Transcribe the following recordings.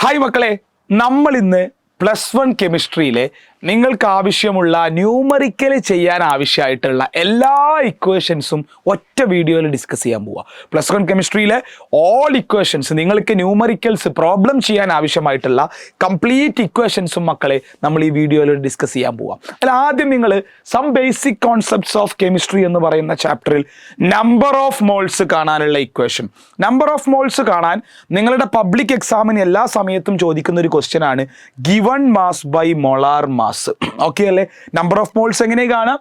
Hi മക്കളെ, നമ്മൾ ഇന്ന് +1 കെമിസ്ട്രിയിലെ നിങ്ങൾക്ക് ആവശ്യമുള്ള ന്യൂമറിക്കൽ ചെയ്യാൻ ആവശ്യമായിട്ടുള്ള എല്ലാ ഇക്വേഷൻസും ഒറ്റ വീഡിയോയിൽ ഡിസ്കസ് ചെയ്യാൻ പോവുക. +1 കെമിസ്ട്രിയിലെ ഓൾ ഇക്വേഷൻസ്, നിങ്ങൾക്ക് ന്യൂമറിക്കൽസ് പ്രോബ്ലം ചെയ്യാൻ ആവശ്യമായിട്ടുള്ള കംപ്ലീറ്റ് ഇക്വേഷൻസും മക്കളെ നമ്മൾ ഈ വീഡിയോയിൽ ഡിസ്കസ് ചെയ്യാൻ പോവുക. അതിൽ ആദ്യം നിങ്ങൾ some basic concepts of chemistry എന്ന് പറയുന്ന ചാപ്റ്ററിൽ നമ്പർ ഓഫ് മോൾസ് കാണാനുള്ള ഇക്വേഷൻ. നമ്പർ ഓഫ് മോൾസ് കാണാൻ നിങ്ങളുടെ പബ്ലിക് എക്സാമിന് എല്ലാ സമയത്തും ചോദിക്കുന്ന ഒരു ക്വസ്റ്റ്യൻ ആണ് given mass by molar mass. Okay അല്ലേ? നമ്പർ ഓഫ് മോൾസ് എങ്ങനെ കാണാം?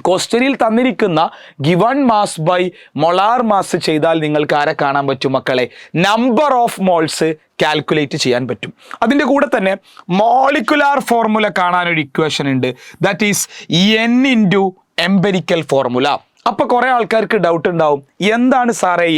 ക്വസ്റ്റ്യനിൽ തന്നിരിക്കുന്ന given mass by molar mass ചെയ്താൽ നിങ്ങൾക്ക് ആരെ കാണാൻ പറ്റും മക്കളെ? നമ്പർ ഓഫ് മോൾസ് കാൽക്കുലേറ്റ് ചെയ്യാൻ പറ്റും. അതിൻ്റെ കൂടെ തന്നെ മോളിക്കുലാർ ഫോർമുല കാണാനൊരു ഇക്വേഷൻ ഉണ്ട്, that is n into empirical formula. അപ്പൊ കുറെ ആൾക്കാർക്ക് ഡൗട്ട് ഉണ്ടാവും, എന്താണ് സാറേ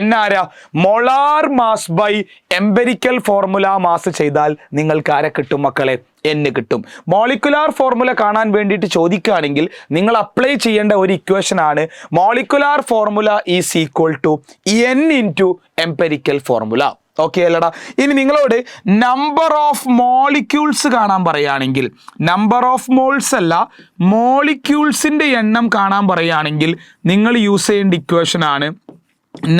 n ആരാ? Molar mass by empirical formula mass ചെയ്താൽ നിങ്ങൾക്ക് ആരെ കിട്ടും മക്കളെ? n കിട്ടും. മോളിക്കുലാർ ഫോർമുല കാണാൻ വേണ്ടിയിട്ട് ചോദിക്കുകയാണെങ്കിൽ നിങ്ങൾ അപ്ലൈ ചെയ്യേണ്ട ഒരു ഇക്വേഷൻ ആണ് molecular formula is equal to n into empirical formula. Okay അല്ലടാ? ഇനി നിങ്ങളോട് നമ്പർ ഓഫ് മോളിക്യൂൾസ് കാണാൻ പറയുകയാണെങ്കിൽ, നമ്പർ ഓഫ് മോൾസ് അല്ല മോളിക്യൂൾസിൻ്റെ എണ്ണം കാണാൻ പറയുകയാണെങ്കിൽ നിങ്ങൾ യൂസ് ചെയ്യേണ്ട ഇക്വേഷൻ ആണ്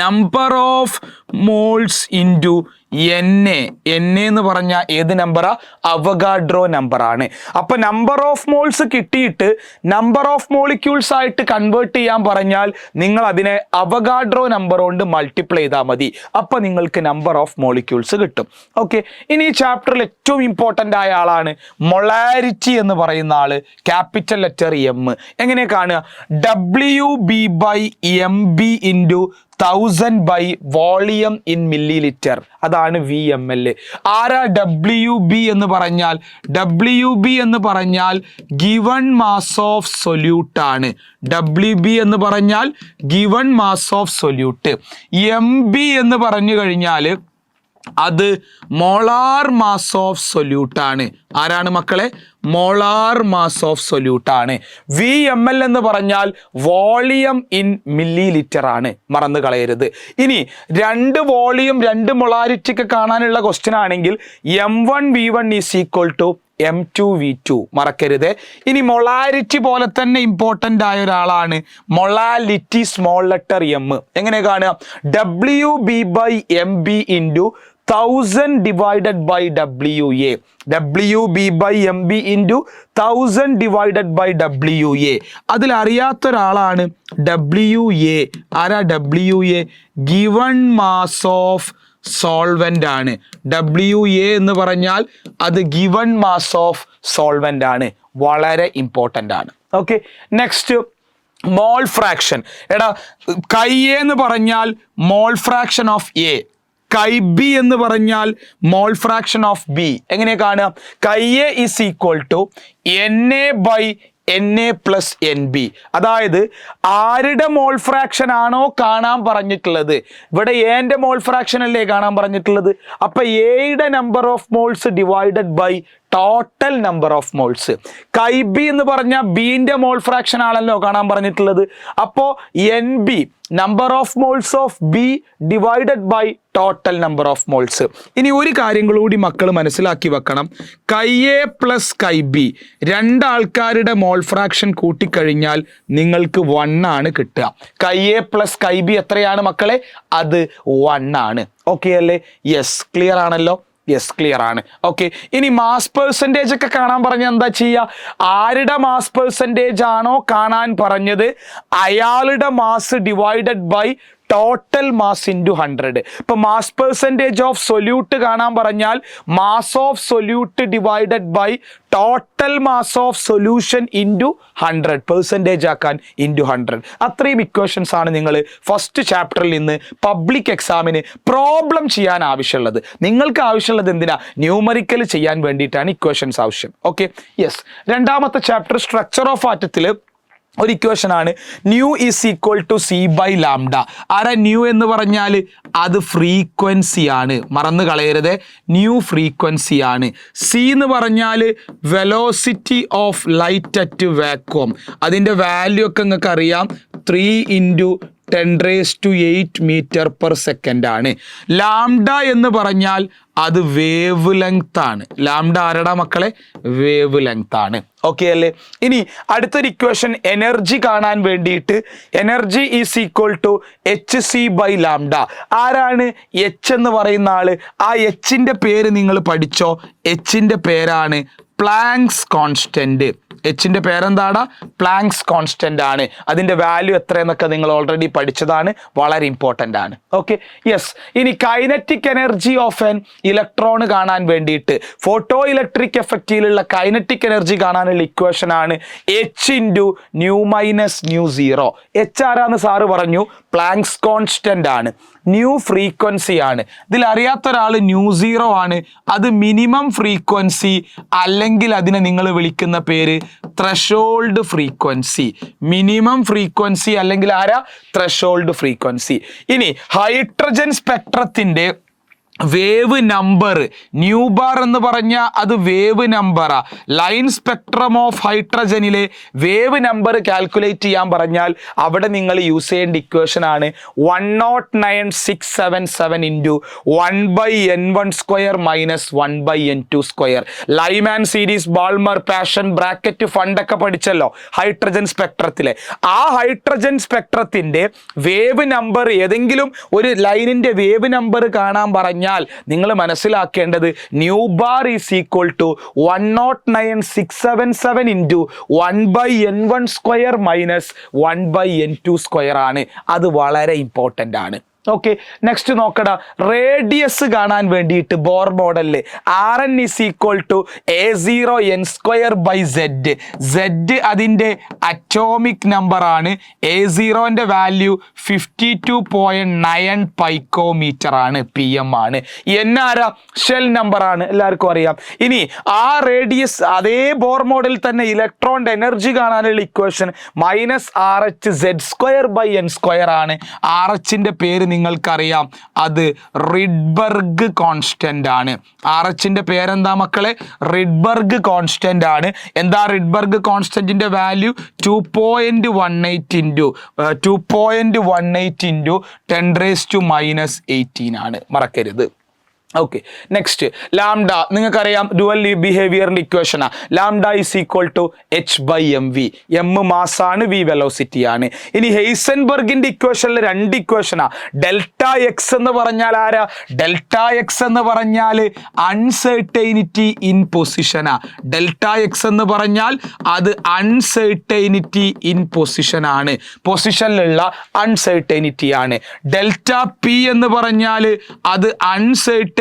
number of moles into n എന്ന് പറഞ്ഞാൽ ഏത് നമ്പറാ? അവഗാഡ്രോ നമ്പറാണ്. അപ്പൊ നമ്പർ ഓഫ് മോൾസ് കിട്ടിയിട്ട് നമ്പർ ഓഫ് മോളിക്യൂൾസ് ആയിട്ട് കൺവേർട്ട് ചെയ്യാൻ പറഞ്ഞാൽ നിങ്ങൾ അതിനെ അവഗാഡ്രോ നമ്പർ കൊണ്ട് മൾട്ടിപ്ലൈ ചെയ്താൽ മതി. അപ്പൊ നിങ്ങൾക്ക് നമ്പർ ഓഫ് മോളിക്യൂൾസ് കിട്ടും. ഓക്കെ, ഇനി ഈ ചാപ്റ്ററിൽ ഏറ്റവും ഇമ്പോർട്ടൻ്റ് ആയ ആളാണ് മൊളാരിറ്റി എന്ന് പറയുന്ന ആള്. Capital letter M. എങ്ങനെ കാണുക? WB/MB into 1000 by volume in millilitre. അതാണ് VML. ആരാ WB എന്ന് പറഞ്ഞാൽ? WB എന്ന് പറഞ്ഞാൽ ഗിവൺ മാസ് ഓഫ് സൊല്യൂട്ട് ആണ്. WB എന്ന് പറഞ്ഞാൽ given mass of solute. MB എന്ന് പറഞ്ഞു കഴിഞ്ഞാൽ അത് മോളാർ മാസ് ഓഫ് സൊല്യൂട്ട് ആണ്. ആരാണ് മക്കളെ? മോളാർ മാസ് ഓഫ് സൊല്യൂട്ട് ആണ്. VML എന്ന് പറഞ്ഞാൽ വോളിയം ഇൻ മില്ലി ലിറ്റർ ആണ്. മറന്നു കളയരുത്. ഇനി രണ്ട് വോളിയം രണ്ട് മൊളാരിറ്റിക്ക് കാണാനുള്ള ക്വസ്റ്റ്യൻ ആണെങ്കിൽ M1V1 is equal to M2V2. മറക്കരുത്. ഇനി മൊളാരിറ്റി പോലെ തന്നെ ഇമ്പോർട്ടൻ്റ് ആയ ഒരാളാണ് മൊളാലിറ്റി, സ്മോൾ ലെറ്റർ M. എങ്ങനെ കാണുക? WB/MB into 1000 divided by WA. WB/MB into 1000 divided by WA. അതിലറിയാത്തൊരാളാണ് WA. ആരാ WA? Given mass of solvent ആണ്. WA എന്ന് പറഞ്ഞാൽ അത് ഗിവൺ മാസ് ഓഫ് സോൾവെന്റ് ആണ്. വളരെ ഇമ്പോർട്ടൻ്റ് ആണ്. Okay, next mole fraction. എടാ, കൈ എന്ന് പറഞ്ഞാൽ മോൾ ഫ്രാക്ഷൻ ഓഫ് A, കൈ B എന്ന് പറഞ്ഞാൽ മോൾ ഫ്രാക്ഷൻ ഓഫ് B. എങ്ങനെ കാണുക? കൈ A is equal to NA+NB. അതായത് ആരുടെ മോൾ ഫ്രാക്ഷൻ ആണോ കാണാൻ പറഞ്ഞിട്ടുള്ളത്, ഇവിടെ എന്റെ മോൾ ഫ്രാക്ഷൻ അല്ലേ കാണാൻ പറഞ്ഞിട്ടുള്ളത്, അപ്പൊ എയുടെ number of moles divided by total number of moles. Chi B എന്ന് പറഞ്ഞാൽ ബിന്റെ മോൾ ഫ്രാക്ഷൻ ആണല്ലോ കാണാൻ പറഞ്ഞിട്ടുള്ളത്. അപ്പോ NB number of moles of B divided by total number of moles. ഇനി ഒരു കാര്യം കൂടി മക്കൾ മനസ്സിലാക്കി വെക്കണം. കൈ A പ്ലസ് കൈ B രണ്ടാൾക്കാരുടെ മോൾ ഫ്രാക്ഷൻ കൂട്ടിക്കഴിഞ്ഞാൽ നിങ്ങൾക്ക് 1 ആണ് കിട്ടുക. കൈ A പ്ലസ് കൈ B എത്രയാണ് മക്കളെ? അത് 1 ആണ്. ഓക്കെ അല്ലേ? യെസ്, ക്ലിയർ ആണല്ലോ? യെസ്, ക്ലിയർ ആണ്. ഓക്കെ, ഇനി മാസ് പെർസെൻറ്റേജ് ഒക്കെ കാണാൻ പറഞ്ഞാൽ എന്താ ചെയ്യുക? ആരുടെ മാസ് പെർസെൻറ്റേജ് ആണോ കാണാൻ പറഞ്ഞത് അയാളുടെ mass divided by total mass into 100. ഇപ്പൊ മാസ് പെർസെൻറ്റേജ് ഓഫ് സൊല്യൂട്ട് കാണാൻ പറഞ്ഞാൽ mass of solute divided by total mass of solution into 100. Percentage ആക്കാൻ ഇൻറ്റു 100. അത്രയും ഇക്വേഷൻസ് ആണ് നിങ്ങൾ ഫസ്റ്റ് ചാപ്റ്ററിൽ നിന്ന് പബ്ലിക് എക്സാമിന് പ്രോബ്ലം ചെയ്യാൻ ആവശ്യമുള്ളത്. നിങ്ങൾക്ക് ആവശ്യമുള്ളത് എന്തിനാ? ന്യൂമറിക്കൽ ചെയ്യാൻ വേണ്ടിയിട്ടാണ് ഇക്വേഷൻസ് ആവശ്യം. Okay, yes. രണ്ടാമത്തെ ചാപ്റ്റർ സ്ട്രക്ചർ ഓഫ് ആറ്റത്തിൽ ഒരു ഇക്വേഷൻ ആണ് new is equal to C/λ. ആരാ ന്യൂ എന്ന് പറഞ്ഞാൽ? അത് ഫ്രീക്വൻസി ആണ്. മറന്നു കളയരുത്, ന്യൂ ഫ്രീക്വൻസി ആണ്. C എന്ന് പറഞ്ഞാൽ velocity of light at vacuum. അതിൻ്റെ വാല്യൂ ഒക്കെ നിങ്ങൾക്ക് അറിയാം, 3 × 10⁸ മീറ്റർ/സെക്കൻഡ് ആണ്. ലാംഡ എന്ന് പറഞ്ഞാൽ അത് വേവ് ലെങ്ത് ആണ്. ലാംഡ ആരടാ മക്കളെ? വേവ് ലെങ്ത് ആണ്. ഓക്കെ അല്ലേ? ഇനി അടുത്തൊരു ഇക്വേഷൻ എനർജി കാണാൻ വേണ്ടിയിട്ട് energy is equal to hc/λ. ആരാണ് എച്ച് എന്ന് പറയുന്ന ആള്? ആ എച്ചിന്റെ പേര് നിങ്ങൾ പഠിച്ചോ? എച്ചിന്റെ പേരാണ് പ്ലാങ്ക്സ് കോൺസ്റ്റന്റ്. എച്ചിന്റെ പേരെന്താടാ? പ്ലാങ്ക്സ് കോൺസ്റ്റന്റ് ആണ്. അതിന്റെ വാല്യൂ എത്രയെന്നൊക്കെ നിങ്ങൾ ഓൾറെഡി പഠിച്ചതാണ്, വളരെ ഇമ്പോർട്ടൻ്റ് ആണ്. Okay, yes. ഇനി kinetic energy of an electron കാണാൻ വേണ്ടിയിട്ട് ഫോട്ടോ ഇലക്ട്രിക് എഫക്റ്റിലുള്ള കൈനറ്റിക് എനർജി കാണാനുള്ള ഇക്വേഷൻ ആണ് h/ν-ν0. എച്ച് ആരാന്ന് സാറ് പറഞ്ഞു? പ്ലാങ്ക്സ് കോൺസ്റ്റന്റ് ആണ്. ന്യൂ ഫ്രീക്വൻസി ആണ്. ഇതിൽ അറിയാത്ത ഒരാൾ ν0 ആണ്. അത് മിനിമം ഫ്രീക്വൻസി അല്ലെങ്കിൽ അതിനെ നിങ്ങൾ വിളിക്കുന്ന പേര് ത്രെഷോൾഡ് ഫ്രീക്വൻസി. മിനിമം ഫ്രീക്വൻസി അല്ലെങ്കിൽ ആരാ? Threshold frequency. ഇനി ഹൈഡ്രജൻ സ്പെക്ട്രത്തിന്റെ വേവ് നമ്പർ ന്യൂ ബാർ എന്ന് പറഞ്ഞാൽ അത് വേവ് നമ്പറാ. ലൈൻ സ്പെക്ട്രം ഓഫ് ഹൈഡ്രജനിലെ വേവ് നമ്പർ കാൽക്കുലേറ്റ് ചെയ്യാൻ പറഞ്ഞാൽ അവിടെ നിങ്ങൾ യൂസ് ചെയ്യേണ്ട ഇക്വേഷൻ ആണ് 109,677 into 1/n1² minus 1/n2². Lyman series, Balmer, Paschen, Brackett, ഫണ്ടൊക്കെ പഠിച്ചല്ലോ ഹൈഡ്രജൻ സ്പെക്ട്രത്തിലെ. ആ ഹൈഡ്രജൻ സ്പെക്ട്രത്തിന്റെ വേവ് നമ്പർ, ഏതെങ്കിലും ഒരു ലൈനിന്റെ വേവ് നമ്പർ കാണാൻ പറഞ്ഞാൽ നിങ്ങൾ മനസ്സിലാക്കേണ്ടത് nu bar is equal to 109,677 into 1/n1² minus 1/n2² ആണ്. അത് വളരെ ഇമ്പോർട്ടൻ്റ് ആണ്. ഓക്കെ, നെക്സ്റ്റ് നോക്കടാ. റേഡിയസ് കാണാൻ വേണ്ടിയിട്ട് ബോർ മോഡലില് Rn is equal to A0n²/z. Z അതിൻ്റെ അറ്റോമിക് നമ്പർ ആണ്. A0ന്റെ വാല്യൂ 52.9 പൈക്കോമീറ്റർ ആണ്, PM ആണ്. N ആരാ? ഷെൽ നമ്പർ ആണ്, എല്ലാവർക്കും അറിയാം. ഇനി ആ റേഡിയസ് അതേ ബോർ മോഡലിൽ തന്നെ ഇലക്ട്രോണിന്റെ എനർജി കാണാനുള്ള ഇക്വേഷൻ -RhZ²/n² ആണ്. RH-ന്റെ പേര് നിങ്ങൾക്കറിയാം, അത് റിഡ്ബർഗ് കോൺസ്റ്റന്റ് ആണ്. RH-ന്റെ പേരെന്താ മക്കളെ? റിഡ്ബർഗ് കോൺസ്റ്റന്റ് ആണ്. എന്താ റിഡ്ബർഗ് കോൺസ്റ്റന്റിന്റെ വാല്യൂ? 2.18 ഇൻറ്റു 10⁻⁸ ആണ്, മറക്കരുത്. ഓക്കെ, നെക്സ്റ്റ് ലാംഡ നിങ്ങൾക്കറിയാം, ഡുവൽ ബിഹേവിയറിന്റെ ഇക്വേഷനാ. Lambda is equal to h/mv. m മാസാണ്, v വെലോസിറ്റി ആണ്. ഇനി ഹെയ്സൻബർഗിന്റെ ഇക്വേഷനിൽ രണ്ട് ഇക്വേഷനാ. ഡെൽറ്റ എക്സ് എന്ന് പറഞ്ഞാൽ ആരാ? ഡെൽറ്റ എക്സ് എന്ന് പറഞ്ഞാൽ അൺസെർട്ടൈനിറ്റി ഇൻ പൊസിഷനാ. ഡെൽറ്റ എക്സ് എന്ന് പറഞ്ഞാൽ അത് അൺസെർട്ടൈനിറ്റി ഇൻ പൊസിഷൻ ആണ്, പൊസിഷനിലുള്ള അൺസെർട്ടൈനിറ്റി ആണ്. ഡെൽറ്റ പി എന്ന് പറഞ്ഞാൽ അത് അൺസെർട്ടൈനിറ്റി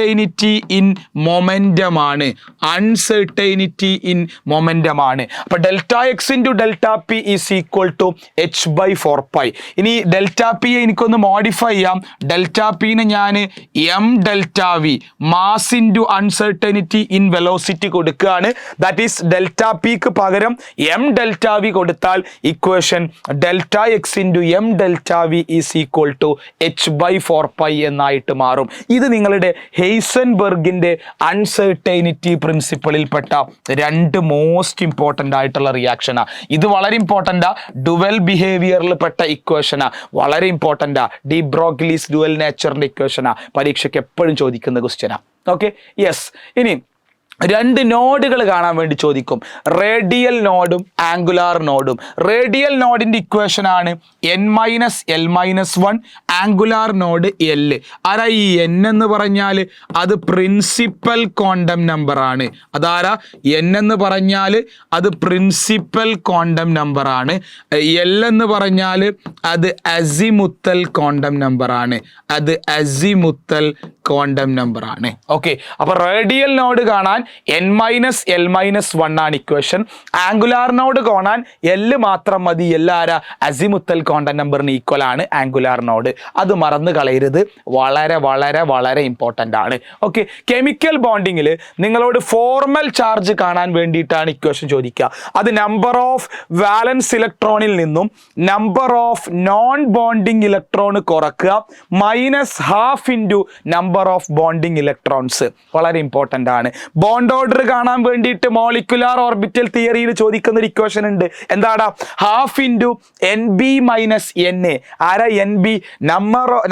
ഇൻ മൊമെന്റം ആണ്. അൺസെർട്ടൈനിറ്റി ഇൻ മൊമെന്റം ആണ്. അപ്പൊ delta X into delta P is equal to h/4π. ഇനി ഡെൽറ്റ പി എനിക്കൊന്ന് മോഡിഫൈ ചെയ്യാം. ഡെൽറ്റ പിന് ഞാൻ m delta V mass into uncertainty in velocity കൊടുക്കുകയാണ്. ദാറ്റ് ഈസ് ഡെൽറ്റ പിക്ക് പകരം m ഡെൽറ്റ വി കൊടുത്താൽ equation delta X into m delta V is equal to h/4π എന്നായിട്ട് മാറും. ഇത് നിങ്ങളുടെ ഹെയ്സൻബർഗിന്റെ അൺസെർട്ടൈനിറ്റി പ്രിൻസിപ്പിളിൽപ്പെട്ട രണ്ട് മോസ്റ്റ് ഇമ്പോർട്ടൻ്റ് ആയിട്ടുള്ള റിയാക്ഷനാ. ഇത് വളരെ ഇമ്പോർട്ടൻ്റാ. ഡുവൽ ബിഹേവിയറിൽ പെട്ട ഇക്വേഷനാ, വളരെ ഇമ്പോർട്ടൻ്റാ. ഡി ബ്രോഗ്ലീസ് ഡുവൽ നേച്ചറിന്റെ ഇക്വേഷനാ, പരീക്ഷയ്ക്ക് എപ്പോഴും ചോദിക്കുന്ന ക്വസ്റ്റ്യനാ. Okay, yes. ഇനി രണ്ട് നോഡുകൾ കാണാൻ വേണ്ടി ചോദിക്കും, റേഡിയൽ നോഡും ആംഗുലാർ നോഡും. റേഡിയൽ നോഡിന്റെ ഇക്വേഷൻ ആണ് n-l-1, ആംഗുലാർ നോഡ് L. ആരാ ഈ n എന്ന് പറഞ്ഞാൽ? അത് പ്രിൻസിപ്പൽ ക്വാണ്ടം നമ്പർ ആണ്. അതാരാ? n എന്ന് പറഞ്ഞാൽ അത് പ്രിൻസിപ്പൽ ക്വാണ്ടം നമ്പർ ആണ്. L എന്ന് പറഞ്ഞാൽ അത് അസിമുത്തൽ ക്വാണ്ടം നമ്പർ ആണ്. അത് അസിമുത്തൽ ക്വാണ്ടം നമ്പർ ആണ്. ഓക്കെ, അപ്പൊ റേഡിയൽ നോഡ് കാണാൻ n-l-1 ആണ് ഇക്വേഷൻ. ആംഗുലാർ നോഡ് കാണാൻ L മാത്രം മതി. ആരാ? അസിമുത്തൽ ക്വാണ്ടം നമ്പറിന് ഈക്വൽ ആണ് ആംഗുലാർ നോഡ്. അത് മറന്നു കളയരുത്, വളരെ വളരെ വളരെ ഇമ്പോർട്ടൻ്റ് ആണ്. ഓക്കെ, കെമിക്കൽ ബോണ്ടിങ്ങിൽ നിങ്ങളോട് ഫോർമൽ ചാർജ് കാണാൻ വേണ്ടിയിട്ടാണ് ഇക്വേഷൻ ചോദിക്കുക. അത് നമ്പർ ഓഫ് വാലൻസ് ഇലക്ട്രോണിൽ നിന്നും number of non bonding electron കുറക്കുക, -½ into number of bonding electrons. വളരെ ഇമ്പോർട്ടൻ്റ് ആണ്. ബോണ്ട് ഓർഡർ കാണാൻ വേണ്ടിയിട്ട് മോളിക്കുലാർ ഓർബിറ്റൽ തിയറിയിൽ ചോദിക്കുന്ന ഒരു ഇക്വേഷൻ ഉണ്ട്. എന്താടാ? Half into N B minus N A. ആരാ N B?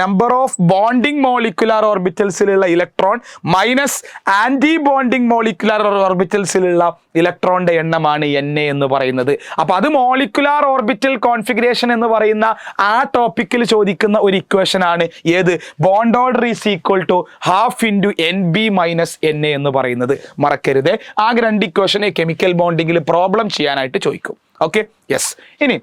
Number of bonding molecular ഓർബിറ്റൽസിലുള്ള electron minus anti bonding molecular ഓർബിറ്റൽസിലുള്ള ഇലക്ട്രോണിന്റെ എണ്ണമാണ് എൻ എ എന്ന് പറയുന്നത്. അപ്പൊ അത് മോളിക്കുലാർ ഓർബിറ്റൽ കോൺഫിഗറേഷൻ എന്ന് പറയുന്ന ആ ടോപ്പിക്കിൽ ചോദിക്കുന്ന ഒരു ഇക്വേഷൻ ആണ്. ഏത്? Bond order is equal to half into N B minus N A എന്ന് പറയുന്നത്. മറക്കരുത്. ആകെ 2 ഇക്വേഷനെ കെമിക്കൽ ബോണ്ടിങ്ങിൽ പ്രോബ്ലം ചെയ്യാനായിട്ട് ചോദിക്കും. Okay, yes. ഇനി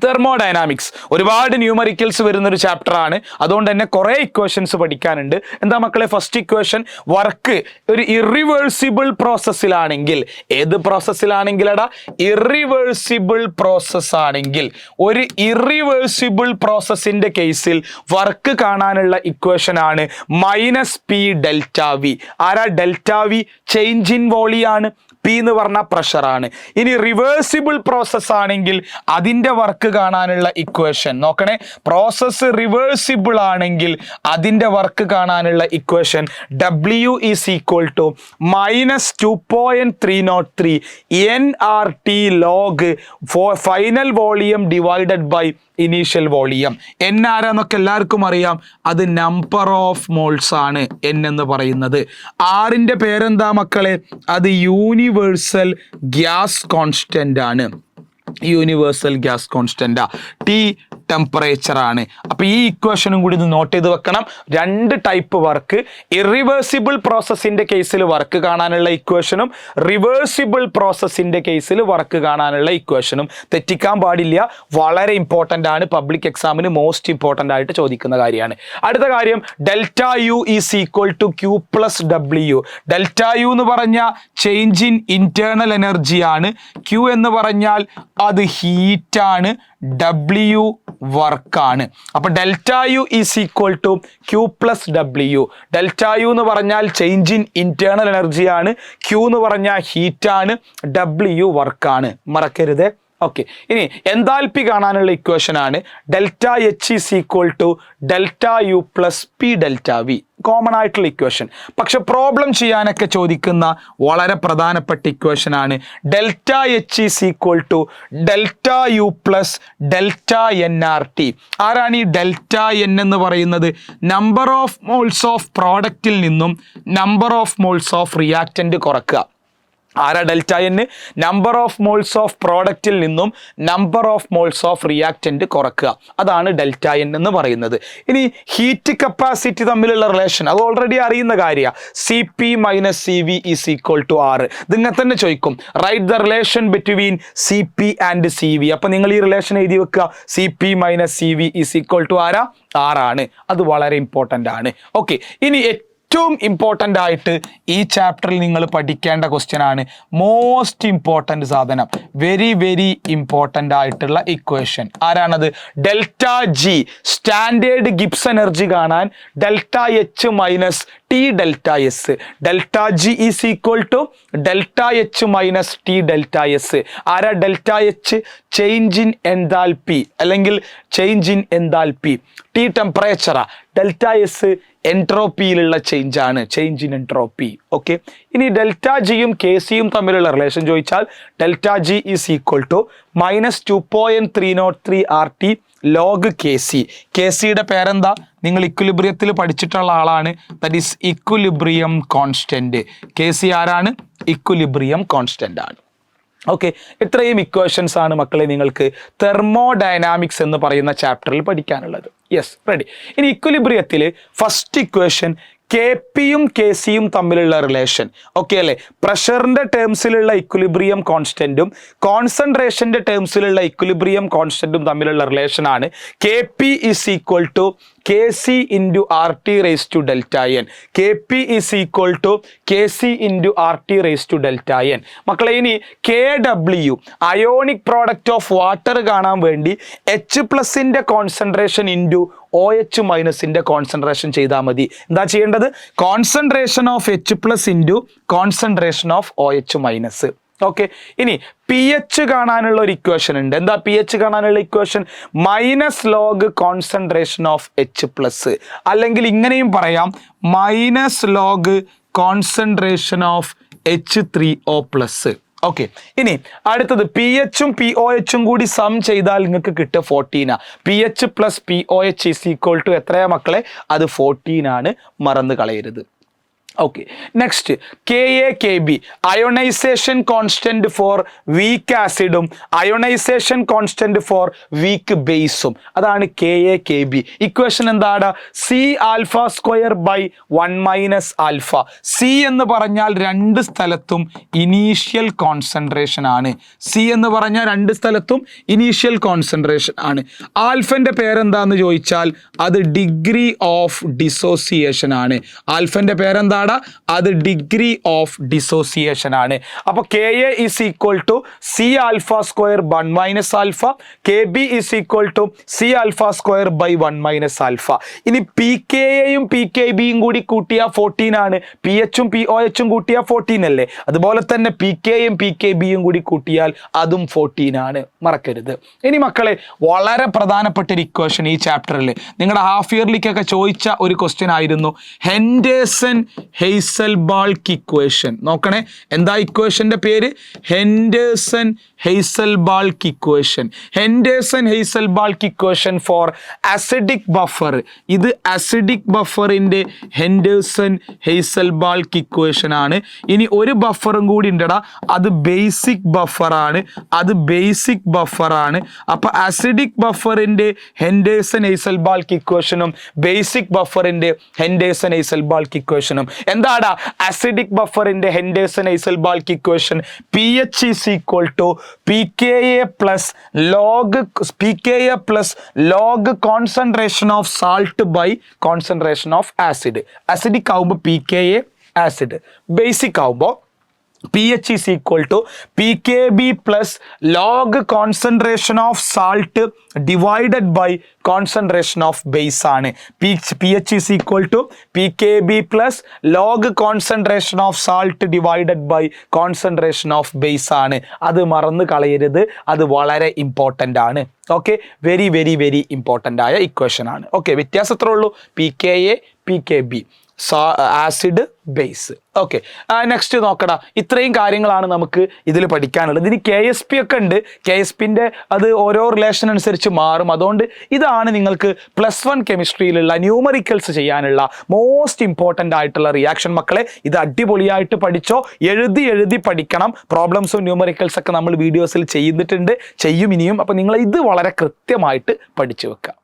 തെർമോഡൈനാമിക്സ് ഒരുപാട് ന്യൂമറിക്കൽസ് വരുന്നൊരു ചാപ്റ്റർ ആണ്. അതുകൊണ്ട് തന്നെ കുറേ ഇക്വേഷൻസ് പഠിക്കാനുണ്ട്. എന്താ മക്കളെ? ഫസ്റ്റ് ഇക്വേഷൻ, വർക്ക് ഒരു ഇറിവേഴ്സിബിൾ പ്രോസസ്സിലാണെങ്കിൽ, ഏത് പ്രോസസ്സിലാണെങ്കിലടാ? ഇറിവേഴ്സിബിൾ പ്രോസസ് ആണെങ്കിൽ, ഒരു ഇറിവേഴ്സിബിൾ പ്രോസസ്സിന്റെ കേസിൽ വർക്ക് കാണാനുള്ള ഇക്വേഷൻ ആണ് മൈനസ് പി ഡെൽറ്റ വി. ആരാ ഡെൽറ്റ വി? ചേഞ്ച് ഇൻ വോളിയാണ്. പി എന്ന് പറഞ്ഞ പ്രഷറാണ്. ഇനി റിവേഴ്സിബിൾ പ്രോസസ് ആണെങ്കിൽ അതിൻ്റെ വർക്ക് കാണാനുള്ള ഇക്വേഷൻ നോക്കണേ. പ്രോസസ്സ് റിവേഴ്സിബിൾ ആണെങ്കിൽ അതിൻ്റെ വർക്ക് കാണാനുള്ള equation W is equal to minus 2.303 NRT log final volume divided by initial volume. N ആരാന്നൊക്കെ എല്ലാവർക്കും അറിയാം. അത് നമ്പർ ഓഫ് മോൾസ് ആണ് എൻ എന്ന് പറയുന്നത്. ആറിൻ്റെ പേരെന്താ മക്കളെ? അത് യൂണിവേഴ്സൽ ഗ്യാസ് കോൺസ്റ്റന്റ് ആണ്. Universal gas constant. T temperature ആണ്. അപ്പൊ ഈ ഇക്വേഷനും കൂടി ഇത് നോട്ട് ചെയ്ത് വെക്കണം. 2 ടൈപ്പ് വർക്ക്, ഇറിവേഴ്സിബിൾ പ്രോസസ്സിന്റെ കേസിൽ വർക്ക് കാണാനുള്ള ഇക്വേഷനും റിവേഴ്സിബിൾ പ്രോസസ്സിന്റെ കേസിൽ വർക്ക് കാണാനുള്ള ഇക്വേഷനും തെറ്റിക്കാൻ പാടില്ല. വളരെ ഇമ്പോർട്ടൻ്റ് ആണ്. പബ്ലിക് എക്സാമിന് മോസ്റ്റ് ഇമ്പോർട്ടൻ്റ് ആയിട്ട് ചോദിക്കുന്ന കാര്യമാണ്. അടുത്ത കാര്യം, delta U is equal to Q plus W. Delta U എന്ന് പറഞ്ഞാൽ ചേഞ്ച് ഇൻ ഇന്റേണൽ എനർജി ആണ്. ക്യൂ എന്ന് പറഞ്ഞാൽ അത് ഹീറ്റാണ്. W വർക്കാണ്. അപ്പൊ delta U is equal to Q plus W. Delta U എന്ന് പറഞ്ഞാൽ ചേഞ്ച് ഇൻ ഇന്റേണൽ എനർജിയാണ്. ക്യൂ എന്ന് പറഞ്ഞാൽ ഹീറ്റാണ്. W വർക്കാണ്. മറക്കരുത്. ഓക്കെ, ഇനി എൻതാൽപ്പി കാണാനുള്ള ഇക്വേഷൻ ആണ് delta H is equal to delta U plus P delta V. Common ആയിട്ടുള്ള ഇക്വേഷൻ. പക്ഷെ പ്രോബ്ലം ചെയ്യാനൊക്കെ ചോദിക്കുന്ന വളരെ പ്രധാനപ്പെട്ട ഇക്വേഷൻ ആണ് delta H is equal to delta U plus delta N R T. ആരാണ് ഈ ഡെൽറ്റ എൻ എന്ന് പറയുന്നത്? നമ്പർ ഓഫ് മോൾസ് ഓഫ് പ്രോഡക്റ്റിൽ നിന്നും number of moles of reactant കുറക്കുക. ആരാ delta N? Number of moles of പ്രോഡക്റ്റിൽ നിന്നും number of moles of reactant കുറക്കുക. അതാണ് ഡെൽറ്റ എൻ എന്ന് പറയുന്നത്. ഇനി ഹീറ്റ് കപ്പാസിറ്റി തമ്മിലുള്ള റിലേഷൻ അത് ഓൾറെഡി അറിയുന്ന കാര്യമാണ്. C P minus C V is equal to R. ഇതിങ്ങനെ തന്നെ ചോദിക്കും, write the relation between C P and C V. അപ്പൊ നിങ്ങൾ ഈ റിലേഷൻ എഴുതി വെക്കുക. C P minus C V is equal to ആരാ? ആറാണ്. അത് വളരെ ഇമ്പോർട്ടൻ്റ് ആണ്. ഓക്കെ, ഇനി ഏറ്റവും ഇമ്പോർട്ടൻ്റ് ആയിട്ട് ഈ ചാപ്റ്ററിൽ നിങ്ങൾ പഠിക്കേണ്ട ക്വസ്റ്റ്യൻ ആണ്, മോസ്റ്റ് ഇമ്പോർട്ടൻ്റ് സാധനം, വെരി വെരി ഇമ്പോർട്ടൻ്റ് ആയിട്ടുള്ള ഇക്വേഷൻ. ആരാണത്? Delta G. Standard Gibbs energy കാണാൻ delta H minus T delta S. Delta G is equal to delta H minus T delta S. ആരാ delta H? Change in enthalpy അല്ലെങ്കിൽ change in enthalpy. T ടെമ്പറേച്ചറാ. Delta S എൻട്രോപ്പിയിലുള്ള change ആണ്, change in entropy. Okay, ഇനി delta ജിയും K സിയും തമ്മിലുള്ള relation ചോദിച്ചാൽ delta G is equal to minus 2.303 RT log K C. K സിയുടെ പേരെന്താ? നിങ്ങൾ ഇക്വിലിബ്രിയത്തിൽ പഠിച്ചിട്ടുള്ള ആളാണ്. That is equilibrium constant. K C ആരാണ്? ഇക്വിലിബ്രിയം കോൺസ്റ്റന്റ് ആണ്. ഓക്കെ, ഇത്രയും ഇക്വേഷൻസ് ആണ് മക്കളെ നിങ്ങൾക്ക് തെർമോഡൈനാമിക്സ് എന്ന് പറയുന്ന ചാപ്റ്ററിൽ പഠിക്കാനുള്ളത്. Yes, ready. ഇനി ഇക്വിലിബ്രിയത്തിൽ ഫസ്റ്റ് ഇക്വേഷൻ കെ പിയും കെ സിയും തമ്മിലുള്ള റിലേഷൻ. ഓക്കെ അല്ലേ? പ്രഷറിന്റെ ടേംസിലുള്ള ഇക്വിലിബ്രിയം കോൺസ്റ്റന്റും കോൺസെൻട്രേഷന്റെ ടേംസിലുള്ള ഇക്വിലിബ്രിയം കോൺസ്റ്റന്റും തമ്മിലുള്ള റിലേഷൻ ആണ് K P is equal to K C into R T raise to delta N. K P is equal to K C into R T raise to delta N. മക്കളെ, ഇനി K W ionic product of water കാണാൻ വേണ്ടി H പ്ലസിന്റെ concentration into O H മൈനസിന്റെ concentration ചെയ്താൽ മതി. എന്താ ചെയ്യേണ്ടത്? Concentration of H plus into concentration of O H minus. Okay, ഇനി പി എച്ച് കാണാനുള്ള ഒരു ഇക്വേഷൻ ഉണ്ട്. എന്താ പി എച്ച് കാണാനുള്ള equation? Minus log concentration of H plus, അല്ലെങ്കിൽ ഇങ്ങനെയും പറയാം minus log concentration of H3O+. Okay, ഇനി അടുത്തത് PH ഉം POH കൂടി സം ചെയ്താൽ നിങ്ങൾക്ക് കിട്ടുക 14. PH + POH = എത്രയാ മക്കളെ? അത് 14 ആണ്, മറന്നു കളയരുത്. Okay, next KaKb, ionisation constant for weak ആസിഡും അയോണൈസേഷൻ കോൺസ്റ്റന്റ് ഫോർ വീക്ക് ബേസും. അതാണ് KaKb. ഇക്വേഷൻ എന്താണ്? C⁴/1 - C എന്ന് പറഞ്ഞാൽ രണ്ട് സ്ഥലത്തും ഇനീഷ്യൽ കോൺസെൻട്രേഷൻ ആണ്. C എന്ന് പറഞ്ഞാൽ രണ്ട് സ്ഥലത്തും ഇനീഷ്യൽ കോൺസെൻട്രേഷൻ ആണ്. ആൽഫന്റെ പേരെന്താന്ന് ചോദിച്ചാൽ അത് ഡിഗ്രി ഓഫ് ഡിസോസിയേഷൻ ആണ്. ആൽഫന്റെ പേരെന്താ? അത് ഡിഗ്രി ഓഫ് ഡിസോസിയേഷൻ ആണ്. അപ്പൊ Ka = C⁴/1 - α, Kb = C⁴/1 - α. ഇനി pKaയും pKbയും കൂടി കൂട്ടിയാൽ 14 ആണ്. PH ഉം POH കൂട്ടിയാൽ 14 അല്ലേ? അതുപോലെ തന്നെ pKയും pKbയും കൂടി കൂട്ടിയാൽ അതും 14 ആണ്, മറക്കരുത്. ഇനി മക്കളെ, വളരെ പ്രധാനപ്പെട്ട ഒരു ഇക്വേഷൻ ഈ ചാപ്റ്ററിൽ നിങ്ങളുടെ ഹാഫ് ഇയർലിക്കൊക്കെ ചോദിച്ച ഒരു ക്വസ്റ്റ്യൻ ആയിരുന്നു ഹെൻഡേഴ്സൺ ഹെയ്സൽബാൾക്ക് ഇക്വേഷൻ. നോക്കണേ, എന്താ ഇക്വേഷന്റെ പേര്? Henderson Hasselbalch equation. Henderson Hasselbalch equation for acidic buffer. ഇത് അസിഡിക് ബഫറിന്റെ ഹെൻഡേഴ്സൺ ഹെയ്സൽബാൾക്ക് ഇക്വേഷൻ ആണ്. ഇനി ഒരു ബഫറും കൂടി ഉണ്ടടാ, അത് ബേസിക് ബഫറാണ്. അത് ബേസിക് ബഫറാണ്. അപ്പൊ അസിഡിക് ബഫറിന്റെ ഹെൻഡേഴ്സൺ ഹെയ്സൽബാൾക്ക് ഇക്വേഷനും ബേസിക് ബഫറിന്റെ ഹെൻഡേഴ്സൺ ഹെയ്സൽബാൾക്ക് ഇക്വേഷനും എന്താണ്? അസിഡിക് ബഫറിന്റെ Henderson Hasselbalch equation pH = pKa + log concentration of salt by concentration of acid. Acidic ആവുമ്പോൾ pKa ആസിഡ്, ബേസിക് ആവുമ്പോൾ pH = pKb + log concentration of salt divided by concentration of base ആണ്. pH = pKb + log concentration of salt divided by concentration of base ആണ്. അത് മറന്നു കളയരുത്, അത് വളരെ important ആണ്. Okay, very very very important ആയ ഇക്വേഷൻ ആണ്. ഓക്കെ, വ്യത്യാസം എത്ര ഉള്ളൂ? pKa pKb, acid base. Okay, next നോക്കടാ. ഇത്രയും കാര്യങ്ങളാണ് നമുക്ക് ഇതിൽ പഠിക്കാനുള്ളത്. ഇതിന് KSP ഒക്കെ ഉണ്ട്. KSPന്റെ അത് ഓരോ റിലേഷൻ അനുസരിച്ച് മാറും. അതുകൊണ്ട് ഇതാണ് നിങ്ങൾക്ക് +1 കെമിസ്ട്രിയിലുള്ള ന്യൂമറിക്കൽസ് ചെയ്യാനുള്ള മോസ്റ്റ് ഇമ്പോർട്ടൻ്റ് ആയിട്ടുള്ള റിയാക്ഷൻ. മക്കളെ, ഇത് അടിപൊളിയായിട്ട് പഠിച്ചോ, എഴുതി പഠിക്കണം. പ്രോബ്ലംസും ന്യൂമറിക്കൽസ് ഒക്കെ നമ്മൾ വീഡിയോസിൽ ചെയ്തിട്ടുണ്ട്, ചെയ്യും ഇനിയും. അപ്പോൾ നിങ്ങൾ ഇത് വളരെ കൃത്യമായിട്ട് പഠിച്ചു വെക്കുക.